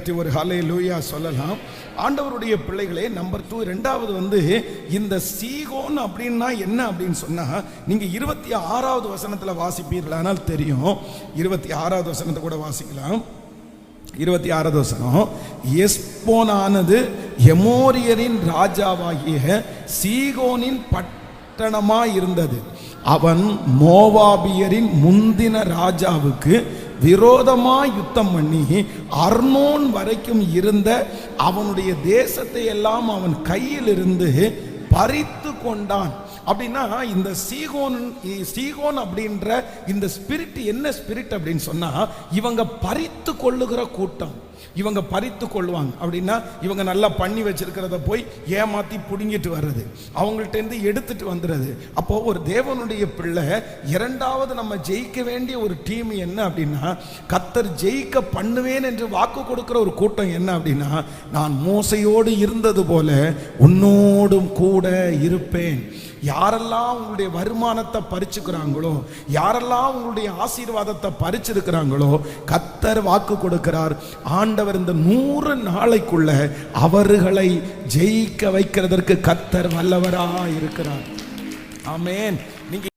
தட்டி ஒரு ஹல்லேலூயா சொல்லலாம். ஆண்டவருடைய பிள்ளைகளே, நம்பர் 2, இரண்டாவது இந்த சீகோன் அப்படின்னா என்ன அப்படின்னு சொன்னா, நீங்க 26வது வசனத்துல வாசிப்பீர்களானால் தெரியும். 26வது வசனத்தை கூட வாசிக்கலாம். 26வது வசனம், எஸ்போனானது எமோரியரின் ராஜாவாகிய சீகோனின் பட்டணமாய் இருந்தது. அவன் மோவாபியரின் முந்தின ராஜாவுக்கு விரோதமாய் யுத்தம் பண்ணி அர்னோன் வரைக்கும் இருந்த அவனுடைய தேசத்தை எல்லாம் அவன் கையில் இருந்து பறித்து கொண்டான். அப்படின்னா இந்த சீகோன் அப்படின்ற இந்த ஸ்பிரிட் என்ன ஸ்பிரிட் அப்படின்னு சொன்னா, இவங்க பறித்து கொள்ளுகிற கூட்டம். இவங்க பறித்து கொள்வாங்க அப்படின்னா, இவங்க நல்லா பண்ணி வச்சிருக்கிறத போய் ஏமாத்தி புடுங்கிட்டு வர்றது, அவங்கள்ட்ட இருந்து எடுத்துட்டு வந்துடுறது. அப்போ ஒரு தேவனுடைய பிள்ளை இரண்டாவது நம்ம ஜெயிக்க வேண்டிய ஒரு டீம் என்ன அப்படின்னா, கர்த்தர் ஜெயிக்க பண்ணுவேன் என்று வாக்கு கொடுக்கிற ஒரு கூட்டம் என்ன அப்படின்னா, நான் மோசையோடு இருந்தது போல உன்னோடும் கூட இருப்பேன். யாரெல்லாம் உங்களுடைய வருமானத்தை பறிச்சுக்கிறாங்களோ, யாரெல்லாம் உங்களுடைய ஆசீர்வாதத்தை பறிச்சிருக்கிறாங்களோ, கர்த்தர் வாக்கு கொடுக்கிறார், ஆண்டவர் இந்த 100 நாளைக்குள்ள அவர்களை ஜெயிக்க வைக்கிறதற்கு கர்த்தர் வல்லவராக இருக்கிறார். ஆமென். நீங்க